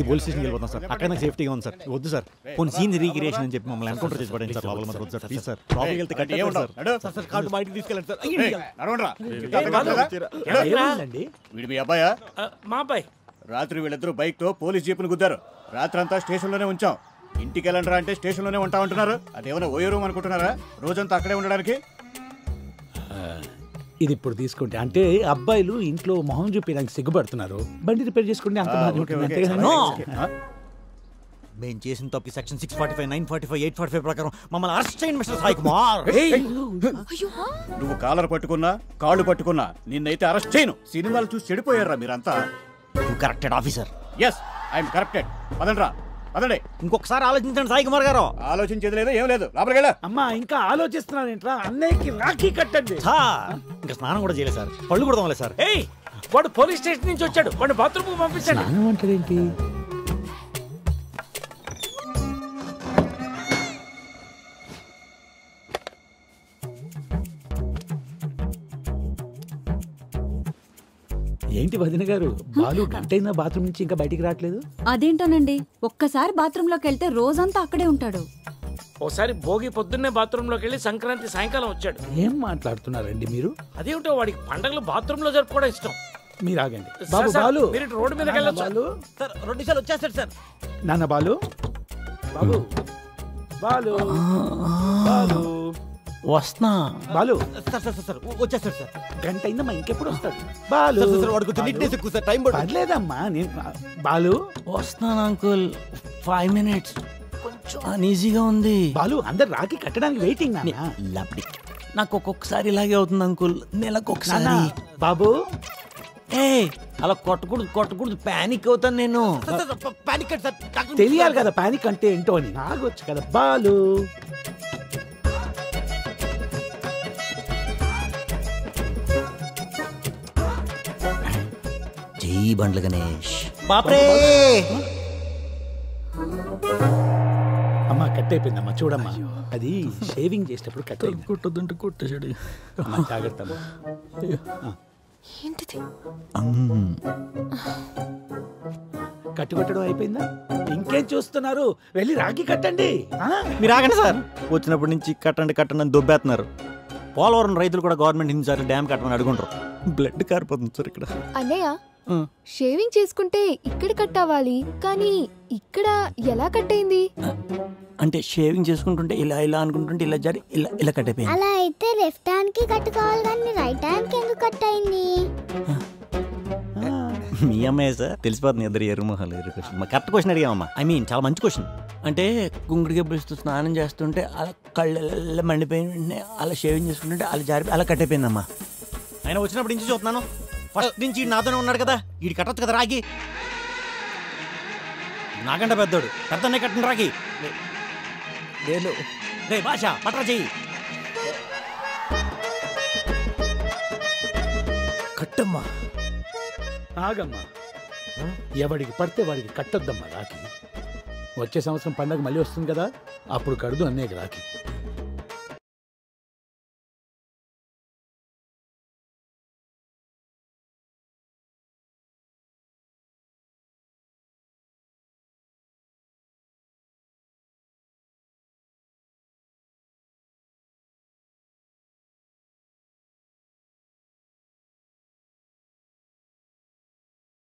మళ్ళీ పోలీస్ స్టేషన్కి వెళ్ళిపోతాం సార్. అక్కడ నాకు సేఫ్టీగా ఉంది సార్. వద్దు సార్, కొన్ని సీన్ రీక్రియేషన్ అని చెప్పి మమ్మల్ని ఎన్కౌంటర్ చేసి పడండి సార్. లోపల మాత్రం వద్దు సార్, ప్లీజ్ సార్. లోపలికి వెళ్తే కట్టేయండి సార్. సార్ కార్డు బయటికి తీసుకెళ్ళండి సార్. వీడు మీ అబ్బాయా? మా అబ్బాయి. రాత్రి వీళ్ళిద్దరూ బైక్ తో పోలీస్ జీపును గుద్దారు. రాత్రంతా స్టేషన్ లోనే ఉంచాం. ఇంటికి వెళ్ళండిరా అంటే స్టేషన్ లోనే ఉంటామంటున్నారు. అదేమైనా ఓయో రూమ్ అనుకుంటున్నారా రోజంతా అక్కడే ఉండడానికి? ఇది ఇప్పుడు తీసుకుంటే అంటే అబ్బాయిలు ఇంట్లో మొహం చూపించడానికి సిగ్గుపడుతున్నారు. బండి రిపేర్ చేసుకుంటే అంత మేము చేసిన తప్పు సెక్షన్ 645, 945, 845 ప్రకారం మమ్మల్ని అరెస్ట్ చేయండి మిస్టర్ సాయి కుమార్. నువ్వు కాలర్ పట్టుకున్నా కాళ్ళు పట్టుకున్నా నిన్నైతే అరెస్ట్ చేయను. సినిమాలు చూసి చెడిపోయారా మీరంతా. Corrected officer. Yes I'm corrected. పదండ్రా పదండి. ఇంకొకసారి ఆలోచించండి సాయి కుమార్ గారు. ఆలోచించేది లేదు ఏం లేదు. లోపలికి వెళ్ళా. అమ్మా ఇంకా ఆలోచిస్తున్నానేంట్రా? అన్నయ్యకి రాఖీ కట్టండి. ఇంకా స్నానం కూడా చేయలేదు సార్. పళ్ళు కూడా తోమలేదు సార్. వాడు పోలీస్ స్టేషన్ నుంచి వచ్చాడు. వాడు బాత్రూమ్ పంపించండి. స్నానం అంటారేంటి? ఏంటి వదిన గారు, బాలు గంటైనా బాత్రూమ్ నుంచి ఇంకా బయటికి రావట్లేదు? అదేంటోనండి, ఒక్కసారి బాత్రూమ్ లోకి వెళ్తే రోజంతా అక్కడే ఉంటాడు. ఓసారి భోగి పొద్దున్నే బాత్రూమ్ లోకి వెళ్ళి సంక్రాంతి సాయంకాలం వచ్చాడు. ఏం మాట్లాడుతున్నారండి మీరు? అదేమిటో వాడికి పండగలు బాత్రూమ్ లో జరుపుకోవడం ఇష్టం. మీరు ఆగండి బాబు. బాలు మీరు రోడ్డు మీదకి వెళ్ళొచ్చు. సార్ 2 నిమిషాలు వచ్చేస్తాడు సార్. నాన్న బాలు, బాబు బాలు బాలు వస్తున్నా. బాలు సార్ సార్ సార్ వచ్చేస్తాడు సార్. గంట అయిందా? మా ఇంకెప్పుడు వస్తాడు బాలు? పర్లేదమ్మా. నేను బాలు వస్తున్నాను అంకుల్. 5 minutes. కొంచెం అన్ఈజీగా ఉంది. బాలు అందరు రాఖీ కట్టడానికి వెయిటింగ్. నాకు ఒక్కొక్కసారి ఇలాగే అవుతుంది అంకుల్, నెలకొకసారి. బాబు అలా కొట్టకూడదు పానిక్ అవుతాను నేను. తెలియాలి కదా పానిక్ అంటే ఏంటో అని. ఆగొచ్చు కదా బాలు. జై బండ్ల గణేష్. బాప్రే అమ్మా కట్ అయిపోయిందమ్మా. చూడమ్మా, అది షేవింగ్ చేసేటప్పుడు కట్ అయింది. కొట్టొద్దంటే కొట్టేసాడు. జాగ్రత్త. ఏంటిది? కట్టుకట్టడం అయిపోయిందా? ఇంకేం చూస్తున్నారు? వెళ్ళి రాఖీ కట్టండి. మీరు ఆగండి సార్. వచ్చినప్పటి నుంచి కట్టండి కట్టండి అని దొబ్బేస్తున్నారు. పోలవరం రైతులు కూడా గవర్నమెంట్ ఇన్ఛార్జ్ డ్యామ్ కట్టమని అడుగుంటారు. బ్లడ్ కారిపోతుంది సార్ ఇక్కడ. అన్నయ్య, షేవింగ్ చేసుకుంటే ఇక్కడ కట్ అవ్వాలి, కానీ ఇక్కడ ఎలా కట్ అయింది? అంటే షేవింగ్ చేసుకుంటుంటే ఇలా ఇలా అనుకుంటుంటే ఇలా జరి ఇలా ఇలా కట్ అయిపోయింది. అలా అయితే లెఫ్ట్ హ్యాండ్ కి కట్టుకోవాలి కానీ రైట్ హ్యాండ్ కి ఎందుకు కట్ అయింది? మీ అమ్మాయి సార్ తెలిసిపోతుంది. ఇద్దరు ఎరుమోహాలు క్వశ్చన్. కరెక్ట్ క్వశ్చన్ అడిగామమ్మా. ఐ మీన్ చాలా మంచి క్వశ్చన్. అంటే గుంగుడిగా పిలుస్తూ స్నానం చేస్తుంటే అలా కళ్ళు మండిపోయి అలా షేవింగ్ చేసుకుంటుంటే అలా జారి అలా కట్ అయిపోయిందమ్మా. ఆయన వచ్చినప్పటి నుంచి చూస్తున్నాను. ఫస్ట్ నుంచి నాతోనే ఉన్నాడు కదా, వీడి కట్టొచ్చు కదా రాగి. నాకంటే పెద్దోడు, పెద్దనే కట్టిన రాగి. రే భాష పట్రా చెయ్యి. కట్టమ్మా. ఆగమ్మా. ఎవడికి పడితే వాడికి కట్టొద్దమ్మా రాఖీ. వచ్చే సంవత్సరం పండగ మళ్ళీ వస్తుంది కదా, అప్పుడు కడుదు అన్నయ్యకి రాఖీ.